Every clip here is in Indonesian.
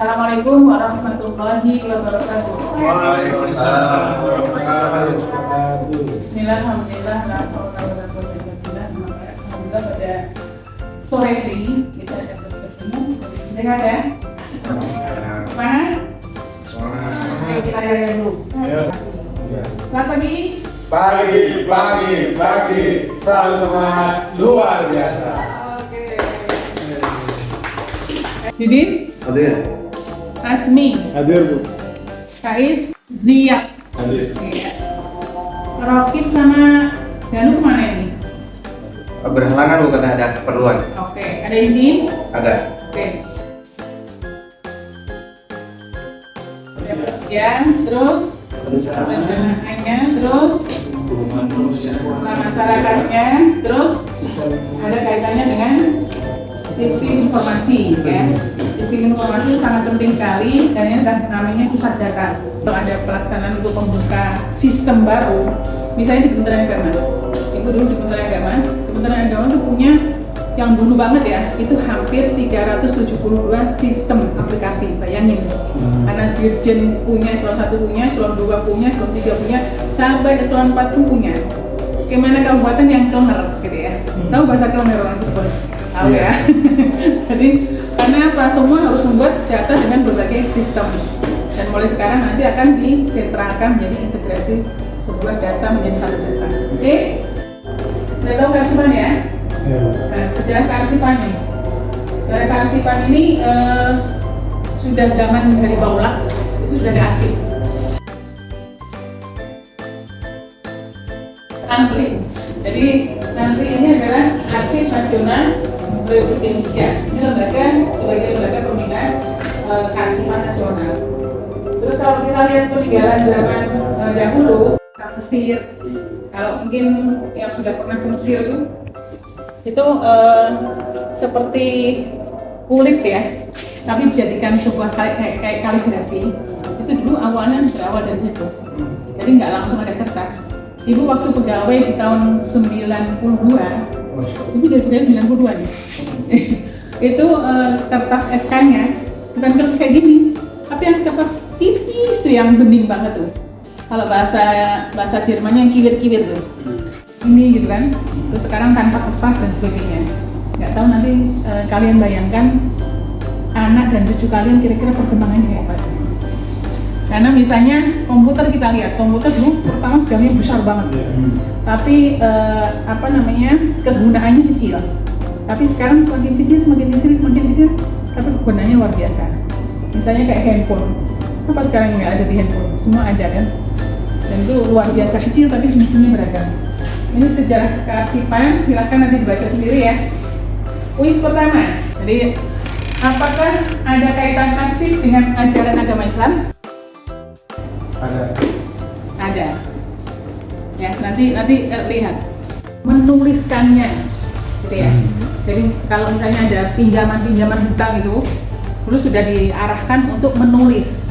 Assalamualaikum warahmatullahi wabarakatuh. Waalaikumsalam warahmatullahi wabarakatuh. Bismillah, alhamdulillah, la haula wala quwwata illa billah. Alhamdulillah pada sore hari ini kita ada bertemu. Sehat ya? Semangat? Ayo kita lihat dulu. Selamat pagi. Pagi, selalu semangat, luar biasa. Oke. Didin? Hadir. Asmi? Hadir, Bu. Kais? Ziyad? Hadir. Iya. Rokib sama Danu kemana ini? Berhalangan, Bu, karena ada keperluan. Oke, ada izin? Ada. Oke. Ada persiapan, terus rencananya, terus masyarakatnya, terus ada kaitannya dengan sistem informasi, ya. Sistem informasi sangat penting sekali dan ini namanya pusat data. Kalau ada pelaksanaan untuk membuka sistem baru, misalnya di Kementerian Agama, Ibu dulu di Kementerian Agama itu punya yang dulu banget ya, itu hampir 372 sistem aplikasi, bayangin. Karena Dirjen punya, eselon 1 punya, eselon 2 punya, eselon 3 punya, sampai eselon 4 pun punya. Gimana kabupaten yang kloner gitu ya. Tahu bahasa kloner orang Cirebon? Tahu ya. Jadi karena apa, semua harus membuat data dengan berbagai sistem. Dan mulai sekarang nanti akan disentralkan menjadi integrasi sebuah data menjadi satu data. Oke? Sudah tahu kearsipan ya? Nah, sejarah kearsipan nih. Sejarah kearsipan ini sudah zaman dari Baulak itu sudah ada arsip. Nantri. Jadi Nantri ini adalah Arsip Nasional Republik Indonesia. Ini lembaga sebagai lembaga pembina kearsipan nasional. Terus kalau kita lihat peninggalan zaman dahulu, Mesir. Kalau mungkin yang sudah pernah ke Mesir itu seperti kulit ya, tapi dijadikan sebuah kayak kaligrafi. Itu dulu awalnya berawal dari situ. Jadi nggak langsung ada kertas. Ibu waktu pegawai di tahun 92, ibu dari 92 nih. Itu kertas SK-nya bukan kertas kayak gini, tapi yang kertas tipis tuh yang bening banget tuh. Kalau bahasa Jermannya yang kiwir-kiwir tuh. Ini gitu kan. Terus sekarang tanpa kertas dan sebagainya. Nggak tahu nanti kalian bayangkan anak dan cucu kalian kira-kira perkembangannya kayak apa. Karena misalnya komputer, kita lihat komputer dulu pertama jamnya besar banget, tapi kegunaannya kecil. Tapi sekarang semakin kecil, tapi kegunaannya luar biasa. Misalnya kayak handphone, apa sekarang nggak ada di handphone? Semua ada kan? Dan itu luar biasa kecil tapi fungsinya beragam. Ini sejarah kearsipan, silakan nanti dibaca sendiri ya. Kuis pertama, jadi apakah ada kaitan arsip dengan ajaran agama Islam? Ada. Ya, nanti lihat menuliskannya, gitu ya. Jadi kalau misalnya ada pinjaman hutang itu, dulu sudah diarahkan untuk menulis.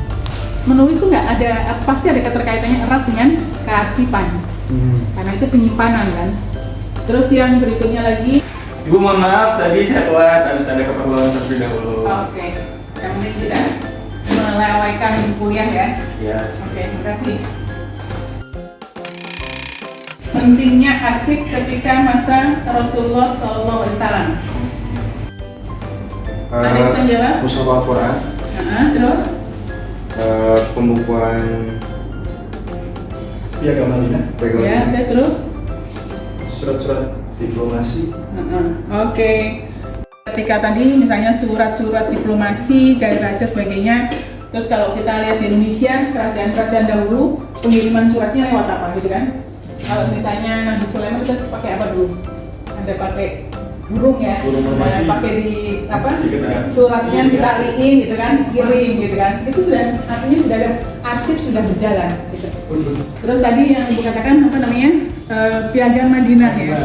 Menulis itu nggak ada, pasti ada keterkaitannya erat dengan kearsipan, karena itu penyimpanan kan. Terus yang berikutnya lagi. Ibu mohon maaf, tadi saya telat, habis ada keperluan terlebih dahulu. Oke. Yang penting tidak melewatkan kuliah ya. Ya. Oke, terima kasih. Pentingnya arsip ketika masa Rasulullah SAW. Ada yang bisa jawab? Mushafah Al-Quran, Terus? pembukuan Piagam Madinah, Ya, udah terus? surat-surat diplomasi. Oke. Ketika tadi misalnya surat-surat diplomasi dari raja sebagainya. Terus kalau kita lihat di Indonesia, kerajaan-kerajaan dahulu pengiriman suratnya lewat apa gitu kan? Kalau misalnya Nabi Sulaiman itu pakai apa dulu? Ada pakai burung ya, pakai di suratnya ditariin gitu kan, kirim gitu kan. Itu sudah artinya sudah ada arsip, sudah berjalan gitu. Terus tadi yang Ibu katakan Piagam Madinah ya.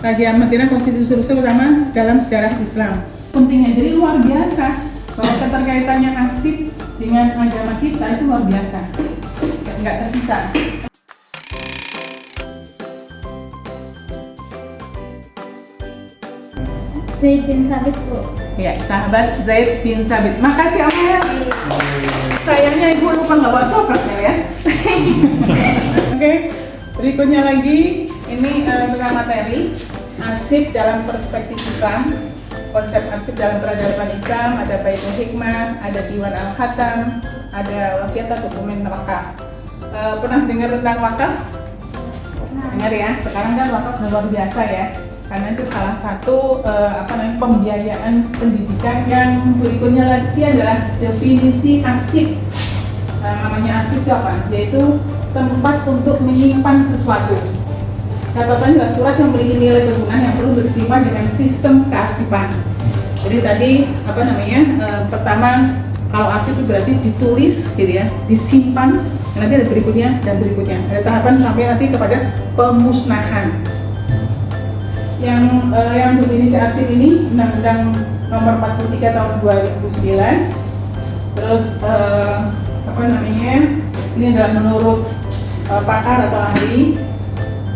Piagam Madinah konstitusi Rusia pertama dalam sejarah Islam. Pentingnya jadi luar biasa bahwa keterkaitannya arsip dengan agama kita itu luar biasa, nggak terpisah. Zaid bin Sabit, Bu. Ya, sahabat Zaid bin Sabit. Makasih Amel. Sayangnya ibu lupa nggak bawa coklatnya ya. Oke, berikutnya lagi ini tentang materi arsip dalam perspektif Islam. Konsep arsip dalam peradaban Islam, ada Baitul Hikmah, ada Diwan Al-Hatam, ada Wafiat atau dokumen wakaf. Pernah dengar tentang wakaf? Dengar ya, sekarang kan wakaf luar biasa ya. Karena itu salah satu pembiayaan pendidikan. Yang berikutnya lagi adalah definisi arsip. Namanya arsip itu apa? Yaitu tempat untuk menyimpan sesuatu. Catatan adalah surat yang memiliki nilai bangunan yang perlu disimpan dengan sistem kearsipan. Jadi tadi pertama kalau arsip itu berarti ditulis gitu ya, disimpan, nanti ada berikutnya dan berikutnya. Ada tahapan sampai nanti kepada pemusnahan. Yang definisi arsip ini Undang-Undang Nomor 43 Tahun 2009. Terus ini adalah menurut pakar atau ahli.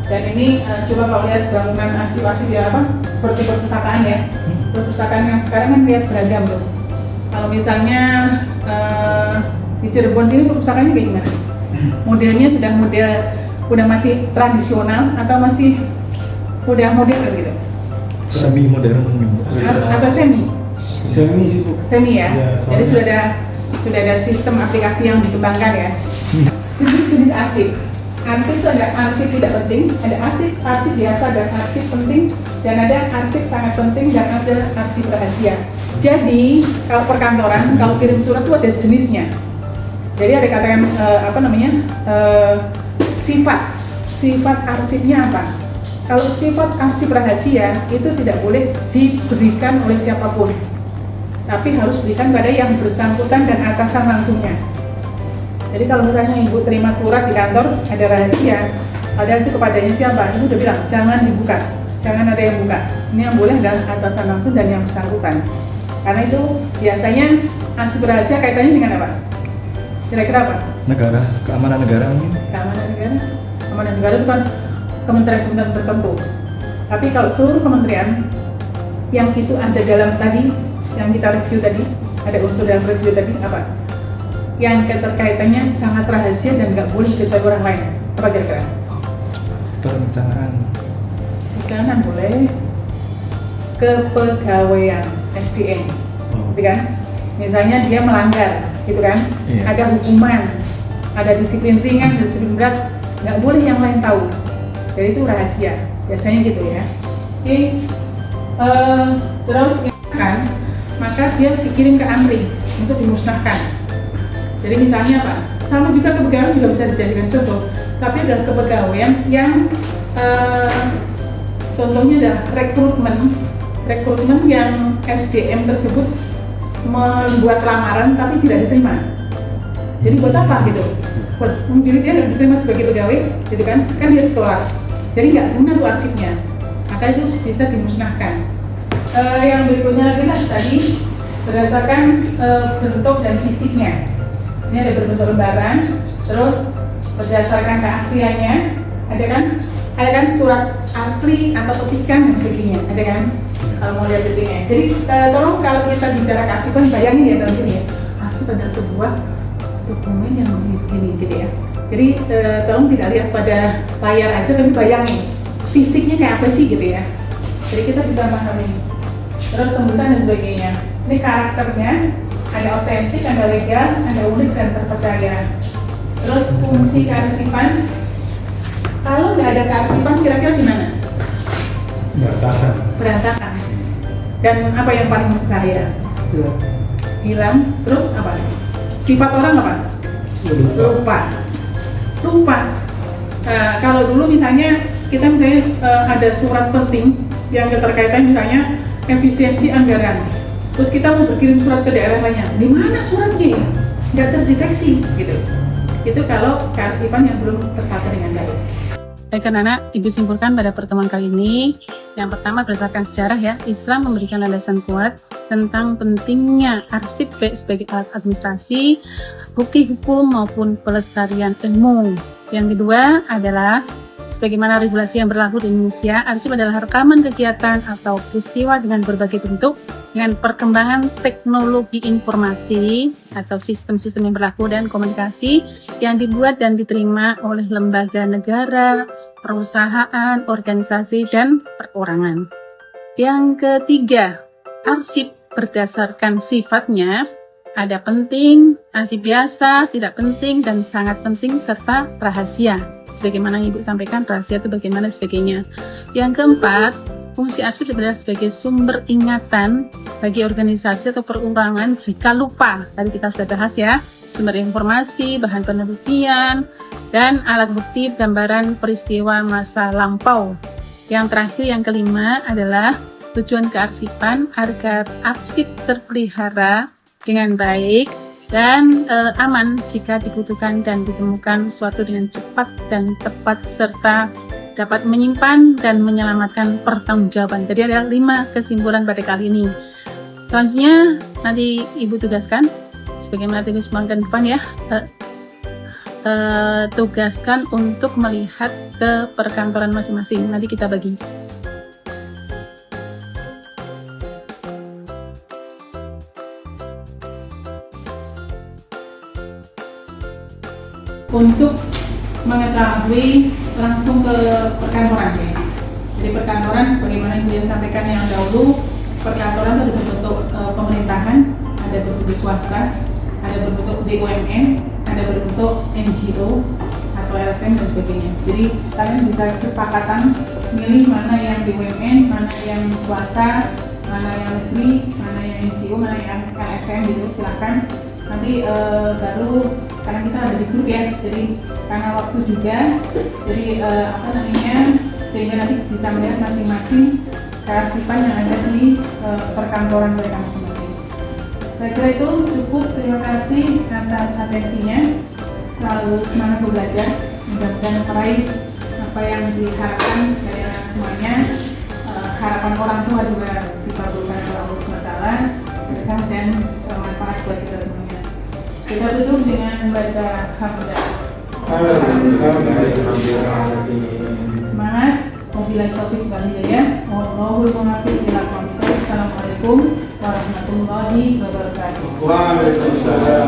Dan ini coba kalau lihat bangunan arsip-arsip ya seperti perpustakaan ya. Perpustakaan yang sekarang kan lihat beragam loh. Kalau misalnya di Cirebon sini perpustakaannya kayak gimana? Modelnya udah masih tradisional atau masih udah modern gitu? Semi modern atau semi? Semi sih Bu. Semi ya. Jadi sudah ada sistem aplikasi yang dikembangkan ya. Jenis-jenis arsip. Arsip itu ada arsip tidak penting, ada arsip biasa dan arsip penting, dan ada arsip sangat penting dan ada arsip rahasia. Jadi kalau perkantoran, kalau kirim surat itu ada jenisnya. Jadi ada katakan sifat arsipnya apa? Kalau sifat arsip rahasia itu tidak boleh diberikan oleh siapapun, tapi harus diberikan pada yang bersangkutan dan atasan langsungnya. Jadi kalau misalnya ibu terima surat di kantor ada rahasia, ada itu kepadanya siapa? Ibu udah bilang jangan dibuka, jangan ada yang buka. Ini yang boleh adalah atasan langsung dan yang bersangkutan. Karena itu biasanya arsip rahasia kaitannya dengan apa? Kira-kira apa? Negara, keamanan negara mungkin. Keamanan negara itu kan kementerian-kementerian tertentu. Tapi kalau seluruh kementerian yang itu ada dalam tadi yang kita review tadi, ada unsur dalam review tadi apa? Yang keterkaitannya sangat rahasia dan nggak boleh diketahui orang lain. Apa kira-kira? Perencanaan boleh. Kepegawaian SDM, gitu kan? Misalnya dia melanggar, gitu kan? Iya. Ada hukuman, ada disiplin ringan, disiplin berat, nggak boleh yang lain tahu. Jadi itu rahasia, biasanya gitu ya. Oke, terus kan, maka dia dikirim ke AMRI untuk dimusnahkan. Jadi misalnya apa? Sama juga kepegawaian juga bisa dijadikan contoh. Tapi ada kepegawaian yang contohnya adalah rekrutmen yang SDM tersebut membuat lamaran tapi tidak diterima. Jadi buat apa gitu? Buat mungkin dia nggak diterima sebagai pegawai, gitu kan? Kan dia ditolak. Jadi nggak guna tuh arsipnya. Maka itu bisa dimusnahkan. Yang berikutnya lagi tadi berdasarkan bentuk dan fisiknya. Ini ada berbentuk lembaran, terus berdasarkan keasliannya, ada kan surat asli atau petikan dan sebagainya, ada kan? Kalau mau lihat detailnya. Jadi tolong kalau kita bicara kearsipan bayangin ya dalam sini ya, arsip adalah sebuah dokumen yang begini gitu ya. Jadi tolong tidak lihat pada layar aja, tapi bayangin fisiknya kayak apa sih gitu ya. Jadi kita bisa pahami. Terus tembusan dan sebagainya. Ini karakternya. Ada otentik, ada legal, ada unik dan terpercaya. Terus fungsi kearsipan, kalau nggak ada kearsipan kira-kira gimana? Berantakan. Dan apa yang paling bahaya? Hilang. Terus apa? Sifat orang apa? Lupa. Kalau dulu misalnya kita ada surat penting yang keterkaitan misalnya efisiensi anggaran. Terus kita mau berkirim surat ke daerah lainnya, di mana suratnya? Nggak terdeteksi, gitu. Itu kalau kearsipan yang belum tertata dengan baik. Baik anak-anak, Ibu simpulkan pada pertemuan kali ini, yang pertama berdasarkan sejarah ya, Islam memberikan landasan kuat tentang pentingnya arsip baik sebagai alat administrasi, bukti hukum maupun pelestarian ilmu. Yang kedua adalah sebagaimana regulasi yang berlaku di Indonesia, arsip adalah rekaman kegiatan atau peristiwa dengan berbagai bentuk dengan perkembangan teknologi informasi atau sistem-sistem yang berlaku dan komunikasi yang dibuat dan diterima oleh lembaga negara, perusahaan, organisasi, dan perorangan. Yang ketiga, arsip berdasarkan sifatnya ada penting, arsip biasa, tidak penting, dan sangat penting, serta rahasia. Sebagaimana Ibu sampaikan, rahasia itu bagaimana sebagainya. Yang keempat, fungsi arsip adalah sebagai sumber ingatan bagi organisasi atau perorangan jika lupa. Tadi kita sudah bahas ya, sumber informasi, bahan penelitian, dan alat bukti gambaran peristiwa masa lampau. Yang terakhir, yang kelima adalah tujuan kearsipan agar arsip terpelihara dengan baik dan aman jika dibutuhkan dan ditemukan suatu dengan cepat dan tepat serta dapat menyimpan dan menyelamatkan pertanggungjawaban. Jadi ada 5 kesimpulan pada kali ini. Selanjutnya nanti Ibu tugaskan sebagaimana tadi semakin depan ya, tugaskan untuk melihat ke perkantoran masing-masing. Nanti kita bagi. Untuk mengetahui langsung ke perkantoran ya. Jadi perkantoran sebagaimana yang beliau sampaikan yang dahulu, perkantoran itu ada berbentuk pemerintahan, ada berbentuk swasta, ada berbentuk BUMN, ada berbentuk NGO atau LSM dan sebagainya. Jadi kalian bisa kesepakatan milih mana yang BUMN, mana yang swasta, mana yang negeri, mana yang NGO, mana yang LSM gitu, silahkan. Nanti baru karena kita ada di grup ya, jadi karena waktu juga, jadi sehingga nanti bisa melihat masing-masing kearsipan yang ada di perkantoran mereka masing-masing. Saya kira itu cukup. Terima kasih atas atensinya. Selalu semangat belajar, mudah-mudahan meraih apa yang diharapkan dari anak semuanya. Harapan orang tua juga dikabulkan oleh Allah SWT dan bermanfaat buat kita semuanya. Kita tutup dengan membaca hamdalah. Semangat. Wabillahi taufiq wal hidayah. Wallahul muwaffiq ila aqwamit thoriq. Assalamualaikum warahmatullahi wabarakatuh. Waalaikumsalam.